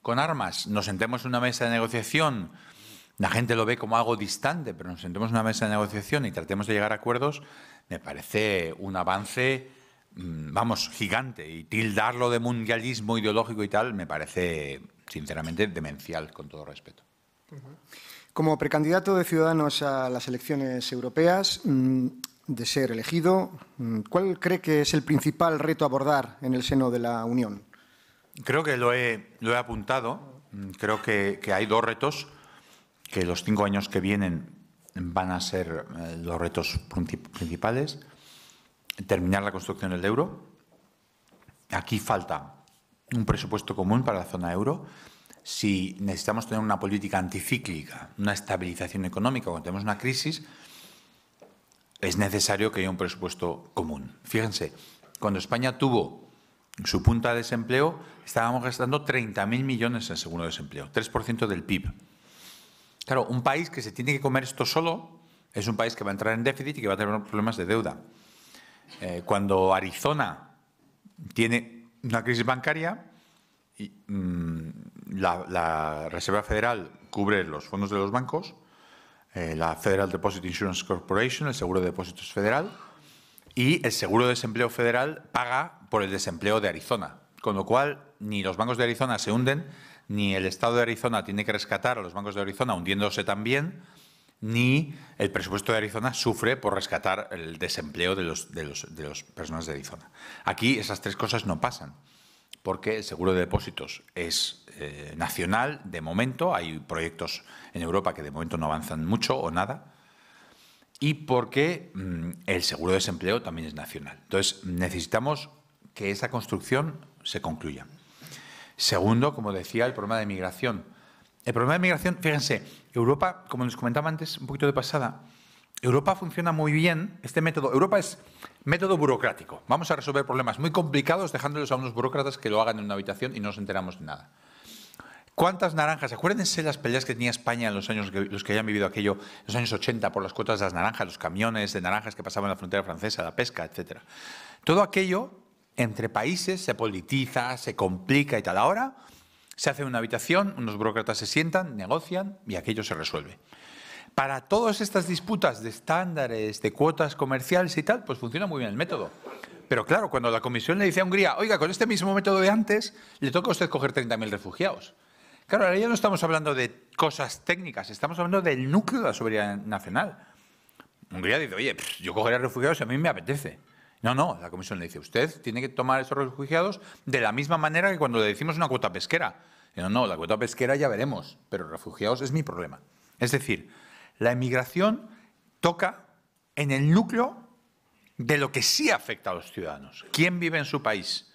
Speaker 3: con armas, nos sentemos en una mesa de negociación, la gente lo ve como algo distante, pero nos sentemos en una mesa de negociación y tratemos de llegar a acuerdos, me parece un avance, vamos, gigante. Y tildarlo de mundialismo ideológico y tal, me parece, sinceramente, demencial, con todo respeto.
Speaker 1: Como precandidato de Ciudadanos a las elecciones europeas, de ser elegido, ¿cuál cree que es el principal reto a abordar en el seno de la Unión?
Speaker 3: Creo que lo he apuntado. Creo que hay dos retos que los 5 años que vienen van a ser los retos principales. Terminar la construcción del euro. Aquí falta un presupuesto común para la zona euro. Si necesitamos tener una política anticíclica, una estabilización económica, cuando tenemos una crisis, es necesario que haya un presupuesto común. Fíjense, cuando España tuvo su punta de desempleo, estábamos gastando 30.000 millones en seguro de desempleo, 3% del PIB. Claro, un país que se tiene que comer esto solo es un país que va a entrar en déficit y que va a tener problemas de deuda. Cuando Arizona tiene una crisis bancaria, la Reserva Federal cubre los fondos de los bancos, la Federal Deposit Insurance Corporation, el seguro de depósitos federal, y el seguro de desempleo federal paga por el desempleo de Arizona. Con lo cual, ni los bancos de Arizona se hunden, ni el Estado de Arizona tiene que rescatar a los bancos de Arizona hundiéndose también, ni el presupuesto de Arizona sufre por rescatar el desempleo de las personas de Arizona. Aquí esas tres cosas no pasan, porque el seguro de depósitos es nacional de momento, hay proyectos en Europa que de momento no avanzan mucho o nada, y porque el seguro de desempleo también es nacional. Entonces, necesitamos que esa construcción se concluya. Segundo, como decía, el problema de migración. El problema de migración, fíjense, Europa, como les comentaba antes, un poquito de pasada, Europa funciona muy bien, este método. Europa es método burocrático. Vamos a resolver problemas muy complicados dejándolos a unos burócratas que lo hagan en una habitación y no nos enteramos de nada. ¿Cuántas naranjas? Acuérdense las peleas que tenía España en los años, los que hayan vivido aquello, en los años 80, por las cuotas de las naranjas, los camiones de naranjas que pasaban en la frontera francesa, la pesca, etc. Todo aquello entre países se politiza, se complica y tal. Ahora se hace una habitación, unos burócratas se sientan, negocian y aquello se resuelve. Para todas estas disputas de estándares, de cuotas comerciales y tal, pues funciona muy bien el método. Pero claro, cuando la Comisión le dice a Hungría, oiga, con este mismo método de antes, le toca a usted coger 30.000 refugiados. Claro, ahora ya no estamos hablando de cosas técnicas, estamos hablando del núcleo de la soberanía nacional. Hungría dice, oye, yo cogeré refugiados si a mí me apetece. No, la Comisión le dice, usted tiene que tomar esos refugiados de la misma manera que cuando le decimos una cuota pesquera. No, la cuota pesquera ya veremos, pero refugiados es mi problema. Es decir, la emigración toca en el núcleo de lo que sí afecta a los ciudadanos. ¿Quién vive en su país?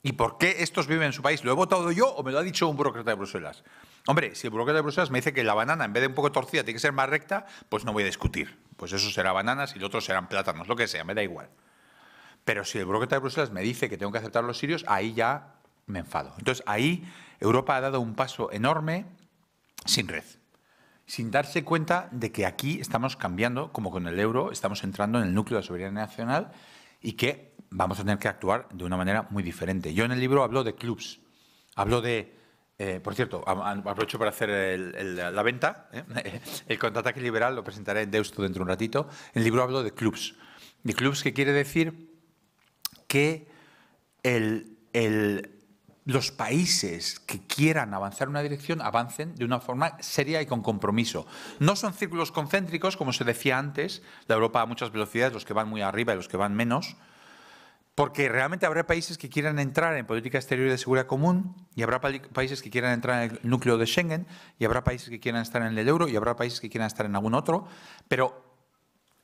Speaker 3: ¿Y por qué estos viven en su país? ¿Lo he votado yo o me lo ha dicho un burócrata de Bruselas? Hombre, si el burócrata de Bruselas me dice que la banana, en vez de un poco torcida, tiene que ser más recta, pues no voy a discutir. Pues eso será bananas y lo otro serán plátanos, lo que sea, me da igual. Pero si el burócrata de Bruselas me dice que tengo que aceptar a los sirios, ahí ya me enfado. Entonces, ahí Europa ha dado un paso enorme sin red, sin darse cuenta de que aquí estamos cambiando, como con el euro, estamos entrando en el núcleo de la soberanía nacional y que vamos a tener que actuar de una manera muy diferente. Yo en el libro hablo de clubs, hablo de... por cierto, aprovecho para hacer la venta. El contraataque liberal lo presentaré en Deusto dentro de un ratito. En el libro hablo de clubs. De clubs que quiere decir que los países que quieran avanzar en una dirección avancen de una forma seria y con compromiso. No son círculos concéntricos, como se decía antes, la Europa a muchas velocidades, los que van muy arriba y los que van menos, porque realmente habrá países que quieran entrar en política exterior y de seguridad común, y habrá países que quieran entrar en el núcleo de Schengen, y habrá países que quieran estar en el euro, y habrá países que quieran estar en algún otro,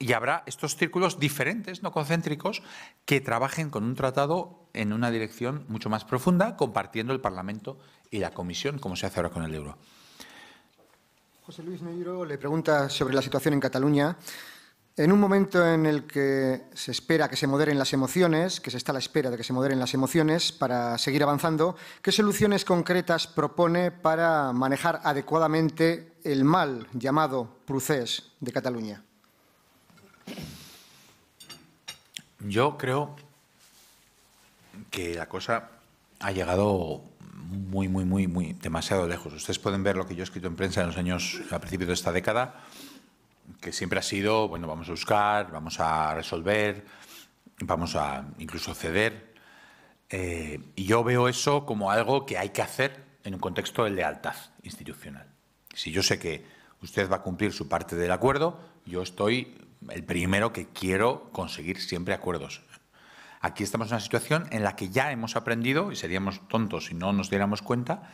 Speaker 3: y habrá estos círculos diferentes, no concéntricos, que trabajen con un tratado en una dirección mucho más profunda, compartiendo el Parlamento y la Comisión, como se hace ahora con el euro.
Speaker 1: José Luis Neiro le pregunta sobre la situación en Cataluña. En un momento en el que se espera que se moderen las emociones, que se está a la espera de que se moderen las emociones para seguir avanzando, ¿qué soluciones concretas propone para manejar adecuadamente el mal llamado procés de Cataluña?
Speaker 3: Yo creo que la cosa ha llegado muy demasiado lejos. Ustedes pueden ver lo que yo he escrito en prensa en los años, a principios de esta década, que siempre ha sido, bueno, vamos a buscar, vamos a resolver, vamos a incluso ceder. Y yo veo eso como algo que hay que hacer en un contexto de lealtad institucional. Si yo sé que usted va a cumplir su parte del acuerdo, yo estoy el primero que quiero conseguir siempre acuerdos. Aquí estamos en una situación en la que ya hemos aprendido, y seríamos tontos si no nos diéramos cuenta,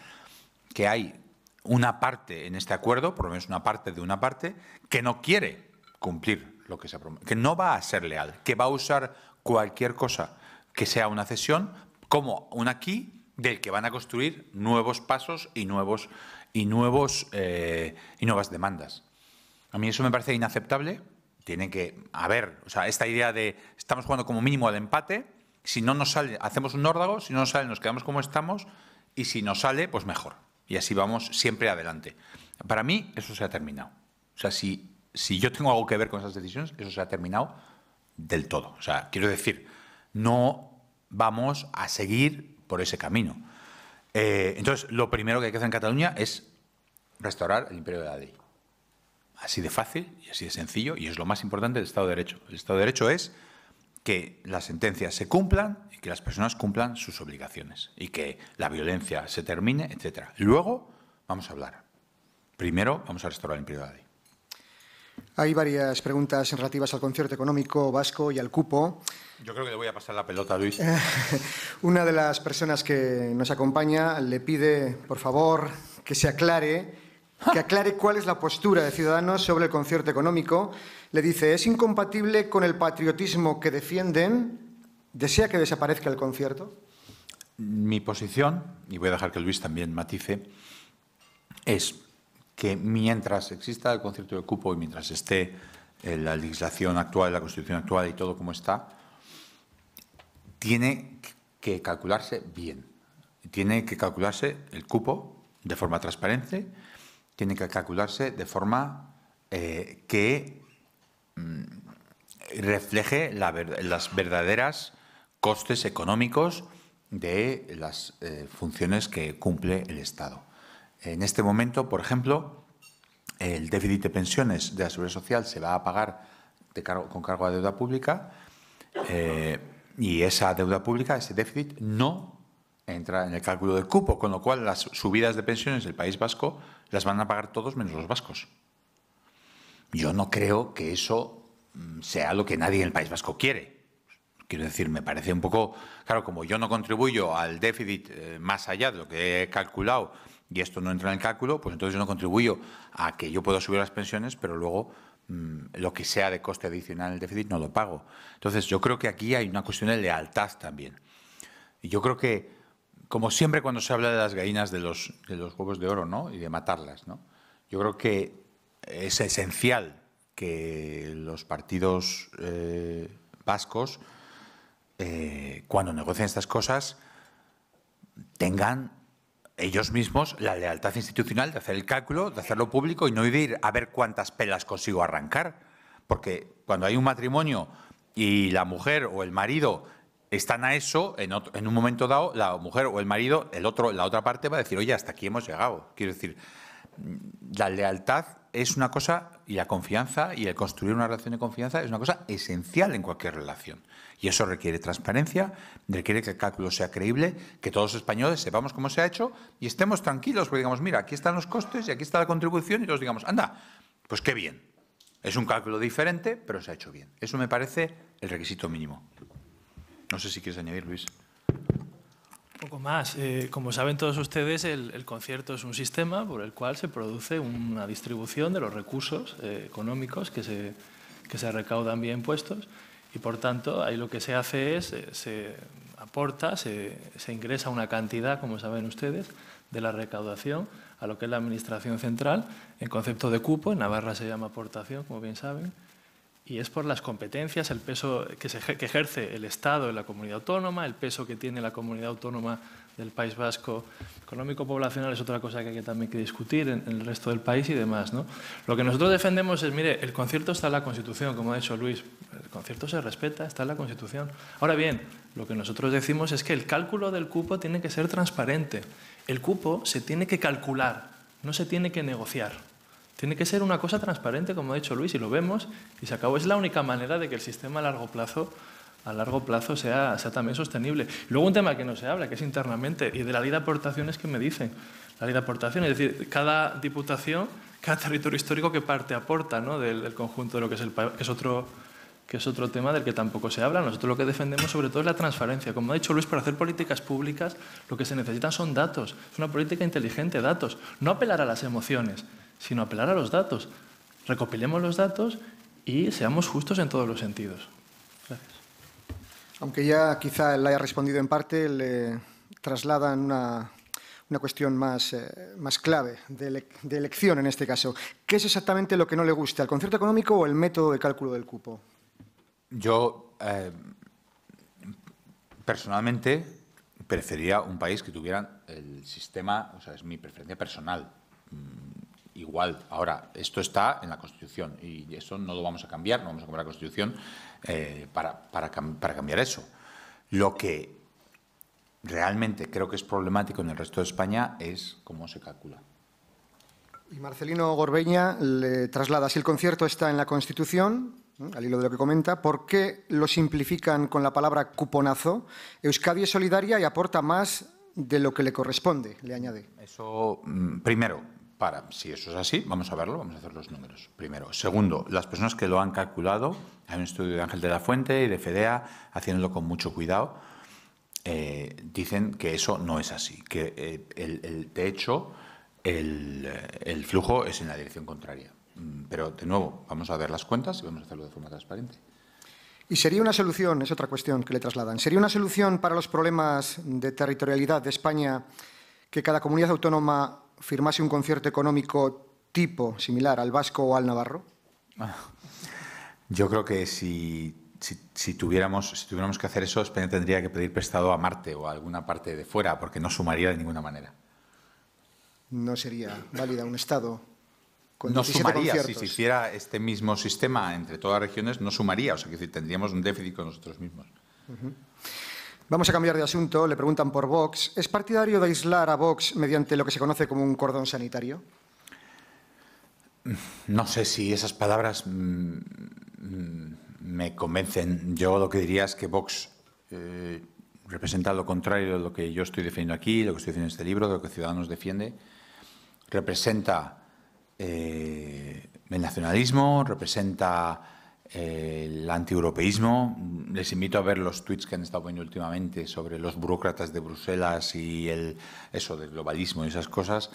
Speaker 3: que hay una parte en este acuerdo, por lo menos una parte de una parte, que no quiere cumplir lo que se ha prometido, que no va a ser leal, que va a usar cualquier cosa que sea una cesión como un aquí del que van a construir nuevos pasos y nuevas demandas. A mí eso me parece inaceptable. Tiene que haber, o sea, esta idea de estamos jugando como mínimo al empate, si no nos sale, hacemos un órdago, si no nos sale, nos quedamos como estamos, y si nos sale, pues mejor. Y así vamos siempre adelante. Para mí, eso se ha terminado. O sea, si yo tengo algo que ver con esas decisiones, eso se ha terminado del todo. O sea, quiero decir, no vamos a seguir por ese camino. Entonces, lo primero que hay que hacer en Cataluña es restaurar el imperio de la ley. Así de fácil y así de sencillo, y es lo más importante del Estado de Derecho. El Estado de Derecho es que las sentencias se cumplan y que las personas cumplan sus obligaciones y que la violencia se termine, etc. Luego vamos a hablar. Primero vamos a restaurar el imperio de la ley.
Speaker 1: Hay varias preguntas relativas al concierto económico vasco y al cupo.
Speaker 3: Yo creo que le voy a pasar la pelota a Luis.
Speaker 1: Una de las personas que nos acompaña le pide, por favor, que aclare cuál es la postura de Ciudadanos sobre el concierto económico. Le dice, ¿es incompatible con el patriotismo que defienden? ¿Desea que desaparezca el concierto?
Speaker 3: Mi posición, y voy a dejar que Luis también matice, es que mientras exista el concierto del cupo y mientras esté la legislación actual, la Constitución actual y todo como está, tiene que calcularse bien. Tiene que calcularse el cupo de forma transparente, tiene que calcularse de forma que refleje las verdaderas costes económicos de las funciones que cumple el Estado. En este momento, por ejemplo, el déficit de pensiones de la Seguridad Social se va a pagar con cargo a deuda pública y esa deuda pública, ese déficit, no entra en el cálculo del cupo, con lo cual las subidas de pensiones del País Vasco las van a pagar todos menos los vascos. Yo no creo que eso sea lo que nadie en el País Vasco quiere. Quiero decir, me parece un poco, claro, como yo no contribuyo al déficit más allá de lo que he calculado y esto no entra en el cálculo, pues entonces yo no contribuyo a que yo pueda subir las pensiones, pero luego lo que sea de coste adicional el déficit no lo pago. Entonces yo creo que aquí hay una cuestión de lealtad también. Y yo creo que, como siempre cuando se habla de las gallinas de los huevos de oro, ¿no?, y de matarlas, ¿no?, yo creo que es esencial que los partidos vascos, cuando negocian estas cosas, tengan ellos mismos la lealtad institucional de hacer el cálculo, de hacerlo público y no ir a ver cuántas pelas consigo arrancar. Porque cuando hay un matrimonio y la mujer o el marido están a eso, en un momento dado, la mujer o el marido, la otra parte va a decir, oye, hasta aquí hemos llegado. Quiero decir, la lealtad es una cosa, y la confianza y el construir una relación de confianza es una cosa esencial en cualquier relación. Y eso requiere transparencia, requiere que el cálculo sea creíble, que todos los españoles sepamos cómo se ha hecho y estemos tranquilos, porque digamos, mira, aquí están los costes y aquí está la contribución y todos digamos, anda, pues qué bien. Es un cálculo diferente, pero se ha hecho bien. Eso me parece el requisito mínimo. No sé si quieres añadir, Luis.
Speaker 2: Un poco más. Como saben todos ustedes, el concierto es un sistema por el cual se produce una distribución de los recursos económicos que se recaudan vía impuestos y, por tanto, ahí lo que se hace es, se aporta, se ingresa una cantidad, como saben ustedes, de la recaudación a lo que es la Administración Central en concepto de cupo. En Navarra se llama aportación, como bien saben. Y es por las competencias, el peso que ejerce el Estado en la comunidad autónoma, el peso que tiene la comunidad autónoma del País Vasco. Económico-poblacional es otra cosa que hay también que discutir en el resto del país y demás, ¿no? Lo que nosotros defendemos es, mire, el concierto está en la Constitución, como ha dicho Luis, el concierto se respeta, está en la Constitución. Ahora bien, lo que nosotros decimos es que el cálculo del cupo tiene que ser transparente. El cupo se tiene que calcular, no se tiene que negociar. Tiene que ser una cosa transparente, como ha dicho Luis, y lo vemos, y se acabó. Es la única manera de que el sistema a largo plazo sea también sostenible. Y luego un tema que no se habla, que es internamente, y de la ley de aportaciones que me dicen. La ley de aportaciones, es decir, cada diputación, cada territorio histórico que parte aporta, ¿no?, del conjunto de lo que es el país, que es otro tema del que tampoco se habla. Nosotros lo que defendemos sobre todo es la transparencia. Como ha dicho Luis, para hacer políticas públicas lo que se necesitan son datos. Es una política inteligente, datos. No apelar a las emociones, sino apelar a los datos. Recopilemos los datos y seamos justos en todos los sentidos. Gracias.
Speaker 1: Aunque ya quizá le haya respondido en parte, le trasladan una cuestión más clave, de elección en este caso. ¿Qué es exactamente lo que no le gusta, el concierto económico o el método de cálculo del cupo?
Speaker 3: Yo, personalmente, preferiría un país que tuviera el sistema, o sea, es mi preferencia personal, igual. Ahora, esto está en la Constitución y eso no lo vamos a cambiar, no vamos a cambiar la Constitución para cambiar eso. Lo que realmente creo que es problemático en el resto de España es cómo se calcula.
Speaker 1: Y Marcelino Gorbeña le traslada, si el concierto está en la Constitución, al hilo de lo que comenta, ¿por qué lo simplifican con la palabra cuponazo? Euskadi es solidaria y aporta más de lo que le corresponde, le añade.
Speaker 3: Eso, primero, si eso es así, vamos a verlo, vamos a hacer los números. Primero. Segundo, las personas que lo han calculado, hay un estudio de Ángel de la Fuente y de FEDEA, haciéndolo con mucho cuidado, dicen que eso no es así, que de hecho el flujo es en la dirección contraria. Pero, de nuevo, vamos a ver las cuentas y vamos a hacerlo de forma transparente.
Speaker 1: ¿Y sería una solución, es otra cuestión que le trasladan, sería una solución para los problemas de territorialidad de España que cada comunidad autónoma firmase un concierto económico tipo similar al vasco o al navarro?
Speaker 3: Yo creo que si tuviéramos que hacer eso, España tendría que pedir prestado a Marte o a alguna parte de fuera, porque no sumaría de ninguna manera.
Speaker 1: No sería válida un Estado con
Speaker 3: No
Speaker 1: 17
Speaker 3: sumaría,
Speaker 1: conciertos.
Speaker 3: si se hiciera este mismo sistema entre todas las regiones, no sumaría, o sea, que tendríamos un déficit con nosotros mismos.
Speaker 1: Vamos a cambiar de asunto. Le preguntan por Vox. ¿Es partidario de aislar a Vox mediante lo que se conoce como un cordón sanitario?
Speaker 3: No sé si esas palabras me convencen. Yo lo que diría es que Vox representa lo contrario de lo que yo estoy defendiendo aquí, lo que estoy defendiendo en este libro, de lo que Ciudadanos defiende. Representa el nacionalismo, representa el antieuropeísmo. Les invito a ver los tuits que han estado poniendo últimamente sobre los burócratas de Bruselas y eso del globalismo y esas cosas,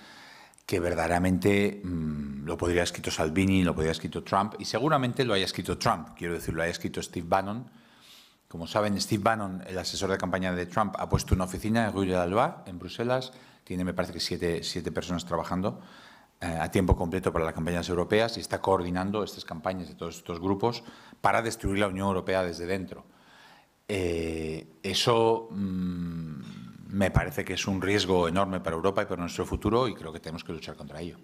Speaker 3: que verdaderamente lo podría haber escrito Salvini, lo podría haber escrito Trump, y seguramente lo haya escrito Trump, quiero decir, lo haya escrito Steve Bannon. Como saben, Steve Bannon, el asesor de campaña de Trump, ha puesto una oficina en Rue de la Loi, en Bruselas. Tiene, me parece que, siete personas trabajando a tiempo completo para las campañas europeas y está coordinando estas campañas de todos estos grupos para destruir la Unión Europea desde dentro. Eso me parece que es un riesgo enorme para Europa y para nuestro futuro, y creo que tenemos que luchar contra ello.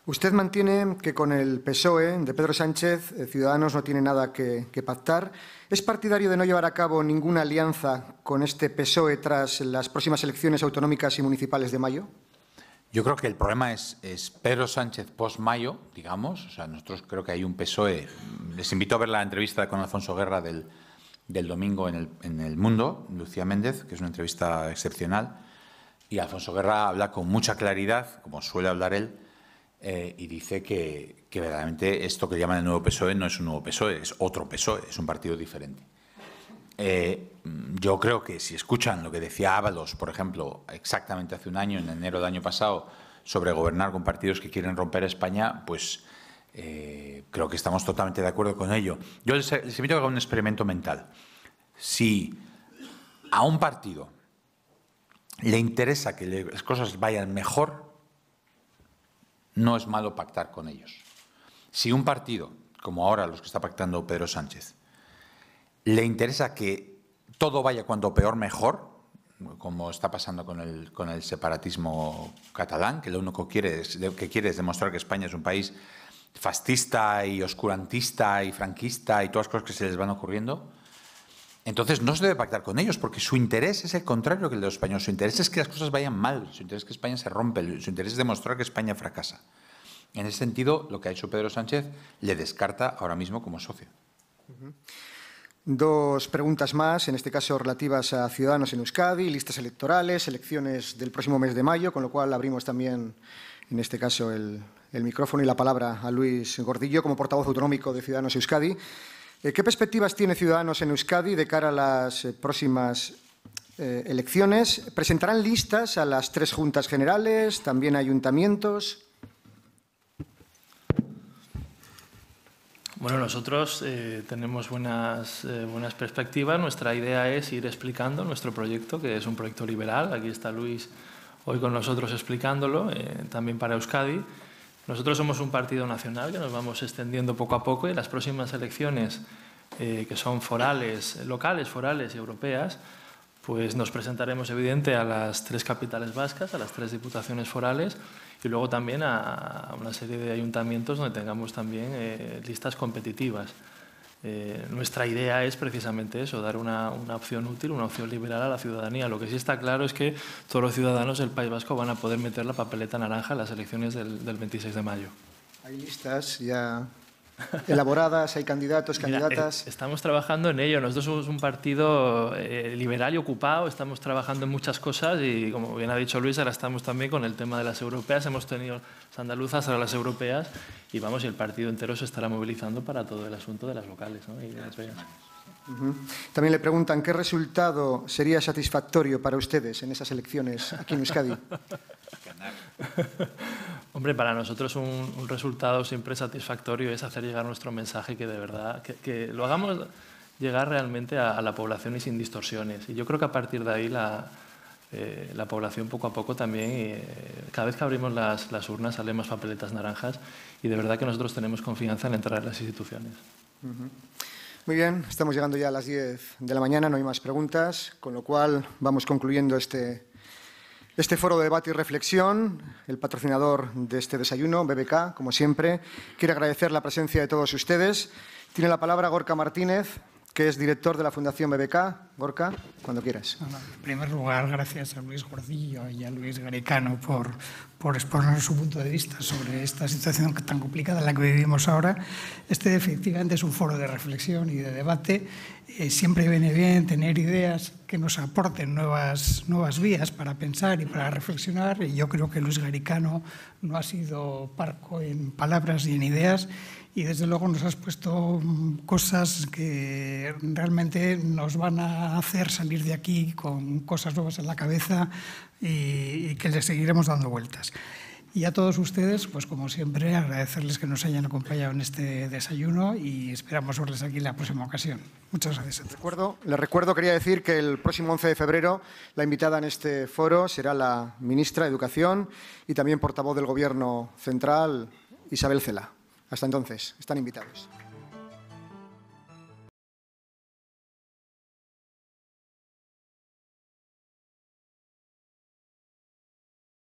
Speaker 1: Usted mantiene que con el PSOE de Pedro Sánchez, Ciudadanos no tiene nada que pactar. ¿Es partidario de no llevar a cabo ninguna alianza con este PSOE tras las próximas elecciones autonómicas y municipales de mayo?
Speaker 3: Yo creo que el problema es Pedro Sánchez post-mayo, digamos. O sea, nosotros creo que hay un PSOE. Les invito a ver la entrevista con Alfonso Guerra del domingo en El Mundo, Lucía Méndez, que es una entrevista excepcional. Y Alfonso Guerra habla con mucha claridad, como suele hablar él, y dice que verdaderamente esto que llaman el nuevo PSOE no es un nuevo PSOE, es otro PSOE, es un partido diferente. Yo creo que si escuchan lo que decía Ábalos, por ejemplo, exactamente hace un año, en enero del año pasado, sobre gobernar con partidos que quieren romper España, pues creo que estamos totalmente de acuerdo con ello. Yo les invito a que hagan un experimento mental. Si a un partido le interesa que las cosas vayan mejor, no es malo pactar con ellos. Si un partido, como ahora los que está pactando Pedro Sánchez, le interesa que todo vaya cuanto peor mejor, como está pasando con el separatismo catalán, que lo único que quiere es demostrar que España es un país fascista y oscurantista y franquista y todas las cosas que se les van ocurriendo, entonces no se debe pactar con ellos, porque su interés es el contrario que el de los españoles. Su interés es que las cosas vayan mal, su interés es que España se rompe, su interés es demostrar que España fracasa. En ese sentido, lo que ha hecho Pedro Sánchez le descarta ahora mismo como socio.
Speaker 1: Dos preguntas más, en este caso relativas a Ciudadanos en Euskadi, listas electorales, elecciones del próximo mes de mayo, con lo cual abrimos también, en este caso, el micrófono y la palabra a Luis Gordillo, como portavoz autonómico de Ciudadanos Euskadi. ¿Qué perspectivas tiene Ciudadanos en Euskadi de cara a las próximas elecciones? ¿Presentarán listas a las 3 juntas generales, también a ayuntamientos?
Speaker 2: Bueno, nosotros tenemos buenas perspectivas. Nuestra idea es ir explicando nuestro proyecto, que es un proyecto liberal. Aquí está Luis hoy con nosotros explicándolo, también para Euskadi. Nosotros somos un partido nacional que nos vamos extendiendo poco a poco, y las próximas elecciones, que son forales, locales, forales y europeas, pues nos presentaremos, evidente, a las 3 capitales vascas, a las 3 diputaciones forales, y luego también a una serie de ayuntamientos donde tengamos también listas competitivas. Nuestra idea es precisamente eso, dar una opción útil, una opción liberal a la ciudadanía. Lo que sí está claro es que todos los ciudadanos del País Vasco van a poder meter la papeleta naranja en las elecciones del 26 de mayo.
Speaker 1: Hay listas ya elaboradas, hay candidatos, candidatas.
Speaker 2: Mira, estamos trabajando en ello. Nosotros somos un partido liberal y ocupado, estamos trabajando en muchas cosas y, como bien ha dicho Luis, ahora estamos también con el tema de las europeas. Hemos tenido las andaluzas, ahora las europeas, y vamos, y el partido entero se estará movilizando para todo el asunto de las locales, ¿no? Y de las bellas.
Speaker 1: También le preguntan qué resultado sería satisfactorio para ustedes en esas elecciones aquí en Euskadi.
Speaker 2: Hombre, para nosotros un resultado siempre satisfactorio es hacer llegar nuestro mensaje, que de verdad, que lo hagamos llegar realmente a la población y sin distorsiones. Y yo creo que a partir de ahí la población poco a poco también, cada vez que abrimos las urnas salen más papeletas naranjas, y de verdad que nosotros tenemos confianza en entrar en las instituciones.
Speaker 1: Muy bien, estamos llegando ya a las 10 de la mañana, no hay más preguntas, con lo cual vamos concluyendo este foro de debate y reflexión. El patrocinador de este desayuno, BBK, como siempre, quiere agradecer la presencia de todos ustedes. Tiene la palabra Gorka Martínez, que es director de la Fundación BBK. Gorka, cuando quieras.
Speaker 4: En primer lugar, gracias a Luis Gordillo y a Luis Garicano por exponer su punto de vista sobre esta situación tan complicada en la que vivimos ahora. Este efectivamente es un foro de reflexión y de debate. Siempre viene bien tener ideas que nos aporten nuevas vías para pensar y para reflexionar. Y yo creo que Luis Garicano no ha sido parco en palabras y en ideas. Y desde luego nos has puesto cosas que realmente nos van a hacer salir de aquí con cosas nuevas en la cabeza y que le seguiremos dando vueltas. Y a todos ustedes, pues como siempre, agradecerles que nos hayan acompañado en este desayuno y esperamos verles aquí en la próxima ocasión. Muchas gracias.
Speaker 1: Les recuerdo, quería decir que el próximo 11 de febrero la invitada en este foro será la ministra de Educación y también portavoz del Gobierno Central, Isabel Cela. Hasta entonces, están invitados.